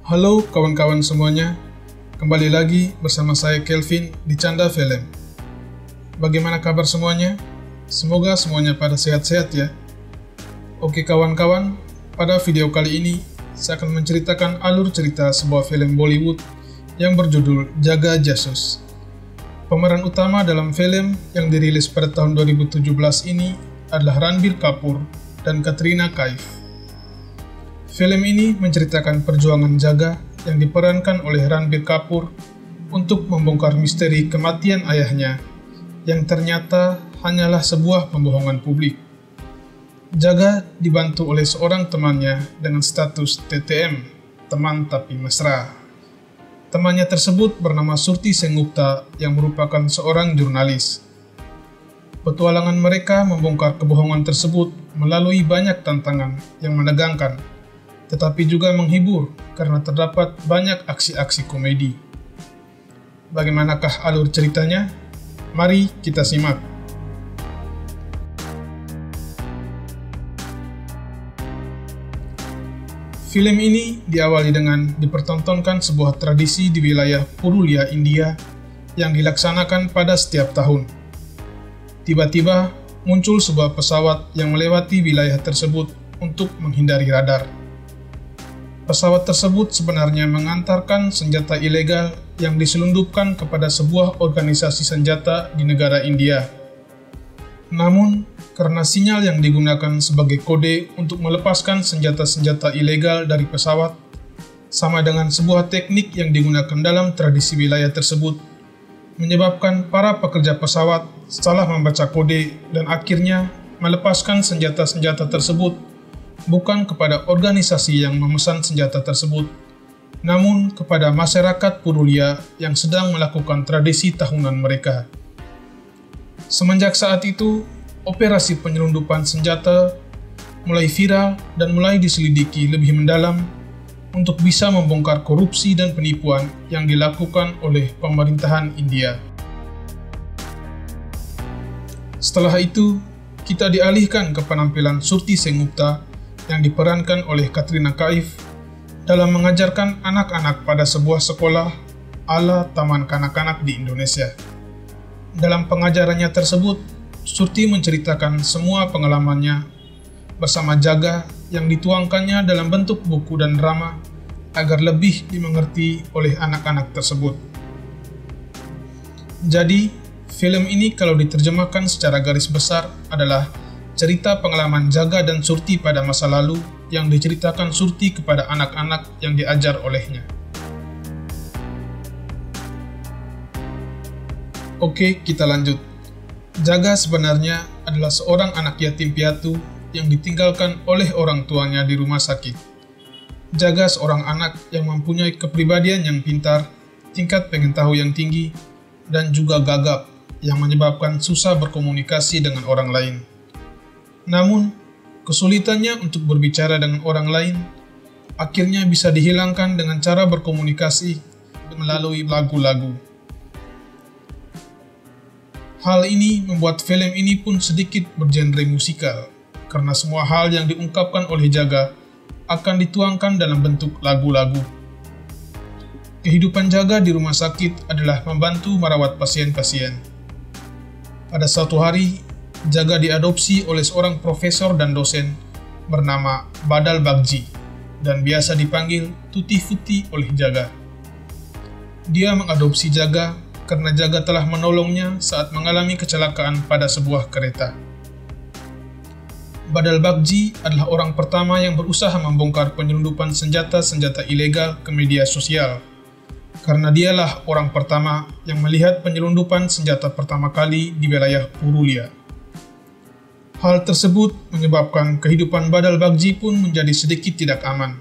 Halo kawan-kawan semuanya, kembali lagi bersama saya Kelvin di Canda Film. Bagaimana kabar semuanya? Semoga semuanya pada sehat-sehat ya. Oke kawan-kawan, pada video kali ini saya akan menceritakan alur cerita sebuah film Bollywood yang berjudul Jaga Jasus. Pemeran utama dalam film yang dirilis pada tahun 2017 ini adalah Ranbir Kapoor dan Katrina Kaif. Film ini menceritakan perjuangan Jaga yang diperankan oleh Ranbir Kapoor untuk membongkar misteri kematian ayahnya yang ternyata hanyalah sebuah pembohongan publik. Jaga dibantu oleh seorang temannya dengan status TTM, teman tapi mesra. Temannya tersebut bernama Surti Sengupta yang merupakan seorang jurnalis. Petualangan mereka membongkar kebohongan tersebut melalui banyak tantangan yang menegangkan, tetapi juga menghibur karena terdapat banyak aksi-aksi komedi. Bagaimanakah alur ceritanya? Mari kita simak. Film ini diawali dengan dipertontonkan sebuah tradisi di wilayah Purulia, India yang dilaksanakan pada setiap tahun. Tiba-tiba muncul sebuah pesawat yang melewati wilayah tersebut untuk menghindari radar. Pesawat tersebut sebenarnya mengantarkan senjata ilegal yang diselundupkan kepada sebuah organisasi senjata di negara India. Namun, karena sinyal yang digunakan sebagai kode untuk melepaskan senjata-senjata ilegal dari pesawat, sama dengan sebuah teknik yang digunakan dalam tradisi wilayah tersebut, menyebabkan para pekerja pesawat salah membaca kode dan akhirnya melepaskan senjata-senjata tersebut bukan kepada organisasi yang memesan senjata tersebut, namun kepada masyarakat Purulia yang sedang melakukan tradisi tahunan mereka. Semenjak saat itu, operasi penyelundupan senjata mulai viral dan mulai diselidiki lebih mendalam untuk bisa membongkar korupsi dan penipuan yang dilakukan oleh pemerintahan India. Setelah itu, kita dialihkan ke penampilan Surti Sengupta yang diperankan oleh Katrina Kaif dalam mengajarkan anak-anak pada sebuah sekolah ala taman kanak-kanak di Indonesia. Dalam pengajarannya tersebut, Surti menceritakan semua pengalamannya bersama Jaga yang dituangkannya dalam bentuk buku dan drama agar lebih dimengerti oleh anak-anak tersebut. Jadi, film ini kalau diterjemahkan secara garis besar adalah cerita pengalaman Jaga dan Surti pada masa lalu yang diceritakan Surti kepada anak-anak yang diajar olehnya. Oke, kita lanjut. Jaga sebenarnya adalah seorang anak yatim piatu yang ditinggalkan oleh orang tuanya di rumah sakit. Jaga seorang anak yang mempunyai kepribadian yang pintar, tingkat pengen tahu yang tinggi, dan juga gagap yang menyebabkan susah berkomunikasi dengan orang lain. Namun, kesulitannya untuk berbicara dengan orang lain akhirnya bisa dihilangkan dengan cara berkomunikasi melalui lagu-lagu. Hal ini membuat film ini pun sedikit bergenre musikal, karena semua hal yang diungkapkan oleh Jaga akan dituangkan dalam bentuk lagu-lagu. Kehidupan Jaga di rumah sakit adalah membantu merawat pasien-pasien. Pada suatu hari, Jaga diadopsi oleh seorang profesor dan dosen bernama Badal Bagji dan biasa dipanggil Tutti Frutti oleh Jaga. Dia mengadopsi Jaga karena Jaga telah menolongnya saat mengalami kecelakaan pada sebuah kereta. Badal Bagji adalah orang pertama yang berusaha membongkar penyelundupan senjata-senjata ilegal ke media sosial, karena dialah orang pertama yang melihat penyelundupan senjata pertama kali di wilayah Purulia. Hal tersebut menyebabkan kehidupan Badal Bagji pun menjadi sedikit tidak aman.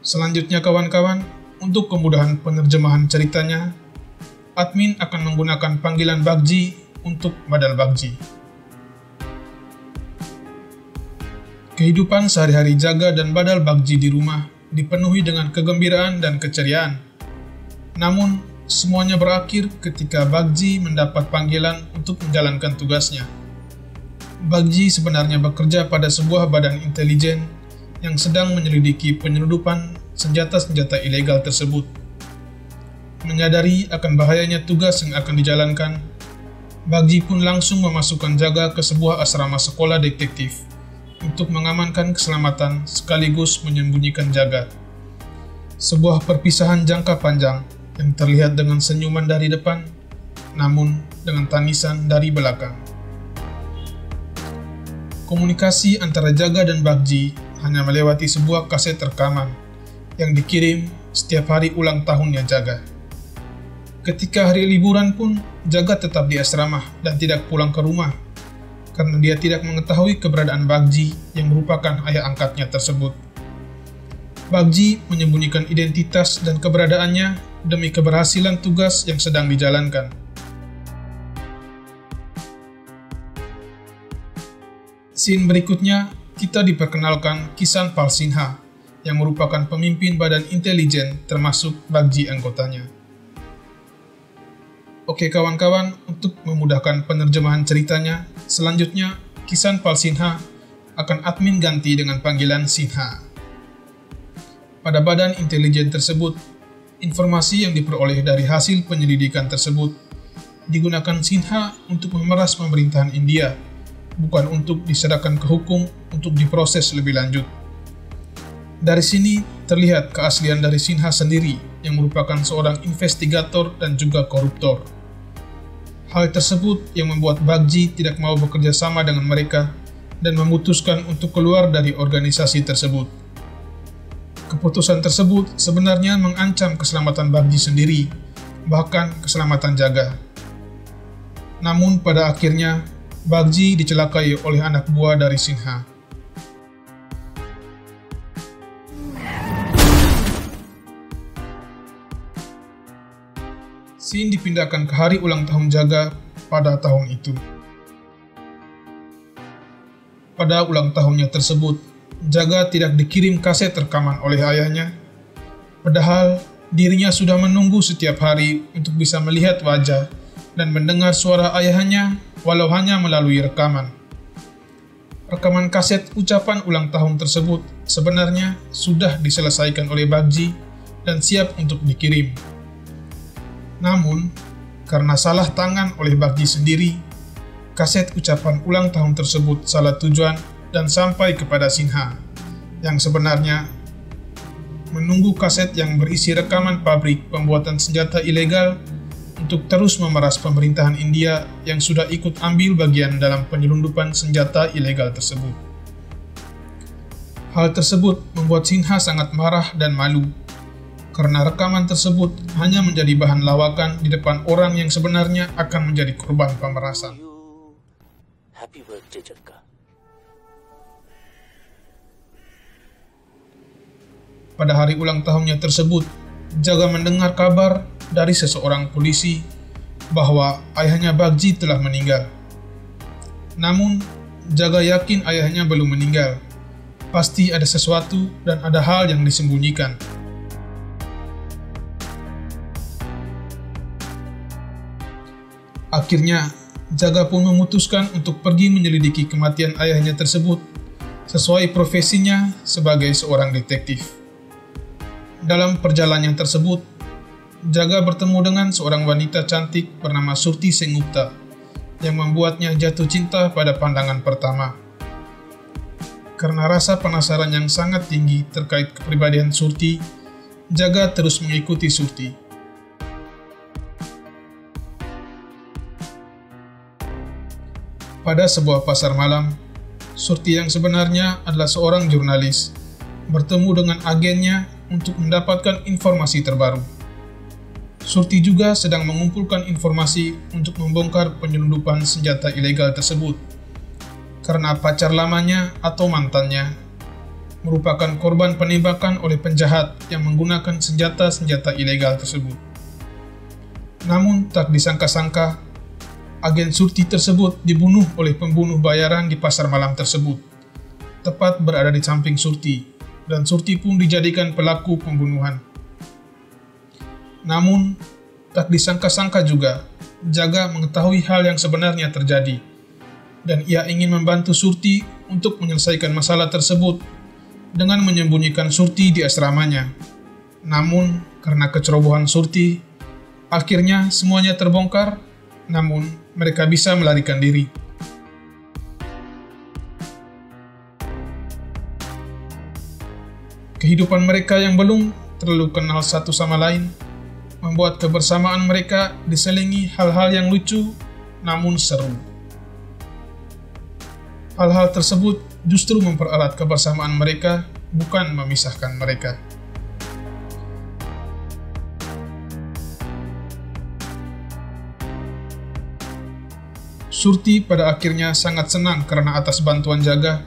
Selanjutnya kawan-kawan, untuk kemudahan penerjemahan ceritanya, admin akan menggunakan panggilan Bagji untuk Badal Bagji. Kehidupan sehari-hari Jaga dan Badal Bagji di rumah dipenuhi dengan kegembiraan dan keceriaan. Namun, semuanya berakhir ketika Bagji mendapat panggilan untuk menjalankan tugasnya. Bagji sebenarnya bekerja pada sebuah badan intelijen yang sedang menyelidiki penyelundupan senjata-senjata ilegal tersebut. Menyadari akan bahayanya tugas yang akan dijalankan, Bagji pun langsung memasukkan Jaga ke sebuah asrama sekolah detektif untuk mengamankan keselamatan sekaligus menyembunyikan Jaga. Sebuah perpisahan jangka panjang yang terlihat dengan senyuman dari depan, namun dengan tangisan dari belakang. Komunikasi antara Jaga dan Bagji hanya melewati sebuah kaset rekaman yang dikirim setiap hari ulang tahunnya Jaga. Ketika hari liburan pun, Jaga tetap di asrama dan tidak pulang ke rumah, karena dia tidak mengetahui keberadaan Bagji yang merupakan ayah angkatnya tersebut. Bagji menyembunyikan identitas dan keberadaannya demi keberhasilan tugas yang sedang dijalankan. Scene berikutnya, kita diperkenalkan Kisan Pal Sinha, yang merupakan pemimpin badan intelijen termasuk Bagji anggotanya. Oke kawan-kawan, untuk memudahkan penerjemahan ceritanya, selanjutnya Kisan Pal Sinha akan admin ganti dengan panggilan Sinha. Pada badan intelijen tersebut, informasi yang diperoleh dari hasil penyelidikan tersebut digunakan Sinha untuk memeras pemerintahan India, bukan untuk diserahkan ke hukum untuk diproses lebih lanjut. Dari sini terlihat keaslian dari Sinha sendiri yang merupakan seorang investigator dan juga koruptor. Hal tersebut yang membuat Bagji tidak mau bekerja sama dengan mereka dan memutuskan untuk keluar dari organisasi tersebut. Keputusan tersebut sebenarnya mengancam keselamatan Bagji sendiri, bahkan keselamatan Jaga. Namun pada akhirnya, Bagji dicelakai oleh anak buah dari Sinha. Scene dipindahkan ke hari ulang tahun Jaga pada tahun itu. Pada ulang tahunnya tersebut, Jaga tidak dikirim kaset rekaman oleh ayahnya, padahal dirinya sudah menunggu setiap hari untuk bisa melihat wajah dan mendengar suara ayahnya walau hanya melalui rekaman. Rekaman kaset ucapan ulang tahun tersebut sebenarnya sudah diselesaikan oleh Bagji dan siap untuk dikirim. Namun, karena salah tangan oleh Bagji sendiri, kaset ucapan ulang tahun tersebut salah tujuan dan sampai kepada Sinha, yang sebenarnya menunggu kaset yang berisi rekaman pabrik pembuatan senjata ilegal untuk terus memeras pemerintahan India yang sudah ikut ambil bagian dalam penyelundupan senjata ilegal tersebut. Hal tersebut membuat Sinha sangat marah dan malu, karena rekaman tersebut hanya menjadi bahan lawakan di depan orang yang sebenarnya akan menjadi korban pemerasan. Happy birthday, Jaga. Pada hari ulang tahunnya tersebut, Jaga mendengar kabar dari seseorang polisi bahwa ayahnya Bagji telah meninggal. Namun, Jaga yakin ayahnya belum meninggal. Pasti ada sesuatu dan ada hal yang disembunyikan. Akhirnya, Jaga pun memutuskan untuk pergi menyelidiki kematian ayahnya tersebut sesuai profesinya sebagai seorang detektif. Dalam perjalanan tersebut, Jaga bertemu dengan seorang wanita cantik bernama Surti Sengupta yang membuatnya jatuh cinta pada pandangan pertama. Karena rasa penasaran yang sangat tinggi terkait kepribadian Surti, Jaga terus mengikuti Surti. Pada sebuah pasar malam, Surti yang sebenarnya adalah seorang jurnalis bertemu dengan agennya untuk mendapatkan informasi terbaru. Surti juga sedang mengumpulkan informasi untuk membongkar penyelundupan senjata ilegal tersebut, karena pacar lamanya atau mantannya merupakan korban penembakan oleh penjahat yang menggunakan senjata-senjata ilegal tersebut. Namun tak disangka-sangka, agen Surti tersebut dibunuh oleh pembunuh bayaran di pasar malam tersebut, tepat berada di samping Surti, dan Surti pun dijadikan pelaku pembunuhan. Namun, tak disangka-sangka juga, Jaga mengetahui hal yang sebenarnya terjadi, dan ia ingin membantu Surti untuk menyelesaikan masalah tersebut, dengan menyembunyikan Surti di asramanya. Namun, karena kecerobohan Surti, akhirnya semuanya terbongkar, namun mereka bisa melarikan diri. Kehidupan mereka yang belum terlalu kenal satu sama lain membuat kebersamaan mereka diselingi hal-hal yang lucu namun seru. Hal-hal tersebut justru mempererat kebersamaan mereka, bukan memisahkan mereka. Surti pada akhirnya sangat senang karena atas bantuan Jaga,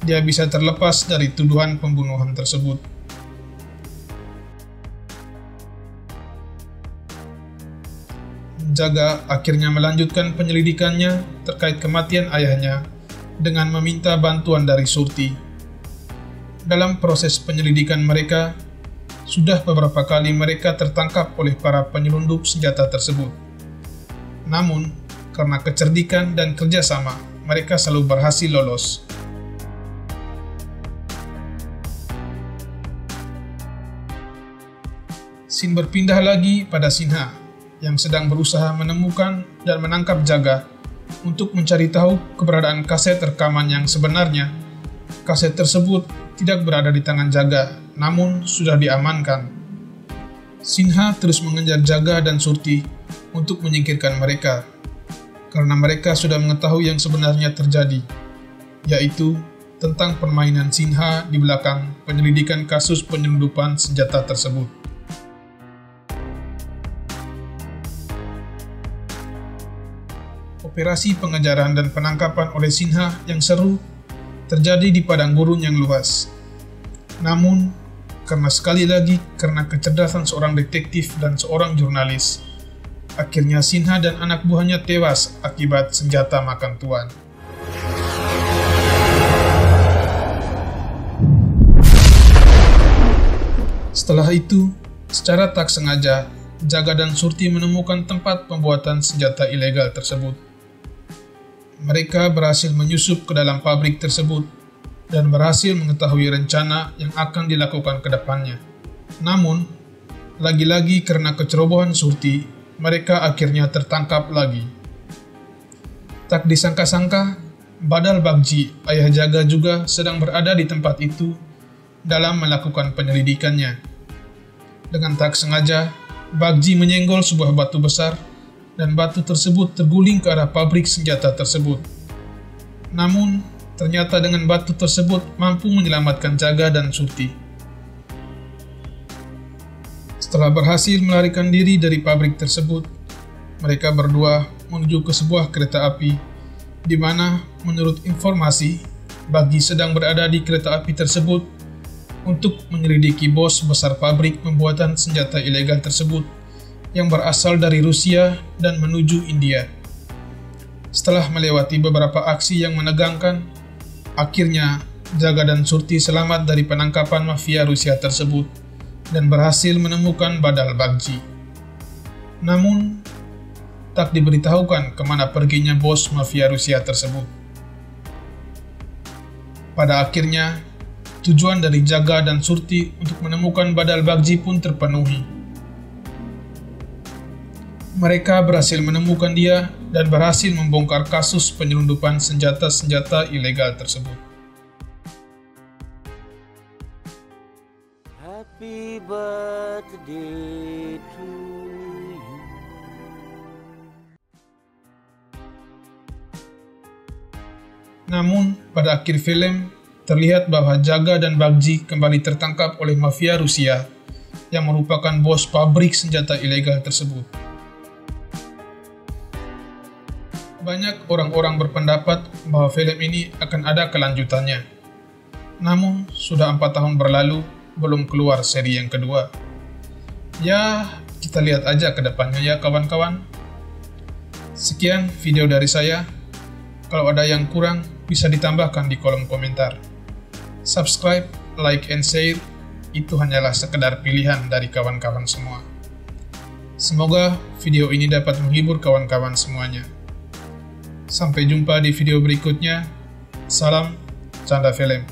dia bisa terlepas dari tuduhan pembunuhan tersebut. Jaga akhirnya melanjutkan penyelidikannya terkait kematian ayahnya dengan meminta bantuan dari Surti. Dalam proses penyelidikan mereka, sudah beberapa kali mereka tertangkap oleh para penyelundup senjata tersebut. Namun, karena kecerdikan dan kerjasama, mereka selalu berhasil lolos. Scene berpindah lagi pada Sinha, yang sedang berusaha menemukan dan menangkap Jaga untuk mencari tahu keberadaan kaset rekaman yang sebenarnya. Kaset tersebut tidak berada di tangan Jaga, namun sudah diamankan. Sinha terus mengejar Jaga dan Surti untuk menyingkirkan mereka, karena mereka sudah mengetahui yang sebenarnya terjadi, yaitu tentang permainan Sinha di belakang penyelidikan kasus penyelundupan senjata tersebut. Operasi pengejaran dan penangkapan oleh Sinha yang seru terjadi di padang gurun yang luas. Namun, karena kecerdasan seorang detektif dan seorang jurnalis, akhirnya Sinha dan anak buahnya tewas akibat senjata makan tuan. Setelah itu, secara tak sengaja, Jaga dan Surti menemukan tempat pembuatan senjata ilegal tersebut. Mereka berhasil menyusup ke dalam pabrik tersebut dan berhasil mengetahui rencana yang akan dilakukan ke depannya. Namun, lagi-lagi karena kecerobohan Surti, mereka akhirnya tertangkap lagi. Tak disangka-sangka, Badal Bagji, ayah Jaga juga sedang berada di tempat itu dalam melakukan penyelidikannya. Dengan tak sengaja, Bagji menyenggol sebuah batu besar dan batu tersebut terguling ke arah pabrik senjata tersebut. Namun, ternyata dengan batu tersebut mampu menyelamatkan Jaga dan Surti. Setelah berhasil melarikan diri dari pabrik tersebut, mereka berdua menuju ke sebuah kereta api, di mana menurut informasi, Bagji sedang berada di kereta api tersebut untuk menyelidiki bos besar pabrik pembuatan senjata ilegal tersebut yang berasal dari Rusia dan menuju India. Setelah melewati beberapa aksi yang menegangkan, akhirnya Jaga dan Surti selamat dari penangkapan mafia Rusia tersebut dan berhasil menemukan Badal Bagji. Namun, tak diberitahukan kemana perginya bos mafia Rusia tersebut. Pada akhirnya, tujuan dari Jaga dan Surti untuk menemukan Badal Bagji pun terpenuhi. Mereka berhasil menemukan dia dan berhasil membongkar kasus penyelundupan senjata-senjata ilegal tersebut. Happy birthday to you. Namun, pada akhir film, terlihat bahwa Jaga dan Bagji kembali tertangkap oleh mafia Rusia yang merupakan bos pabrik senjata ilegal tersebut. Banyak orang-orang berpendapat bahwa film ini akan ada kelanjutannya. Namun, sudah 4 tahun berlalu, belum keluar seri yang kedua. Ya, kita lihat aja ke depannya ya kawan-kawan. Sekian video dari saya. Kalau ada yang kurang, bisa ditambahkan di kolom komentar. Subscribe, like, and share, itu hanyalah sekedar pilihan dari kawan-kawan semua. Semoga video ini dapat menghibur kawan-kawan semuanya. Sampai jumpa di video berikutnya. Salam Canda Film.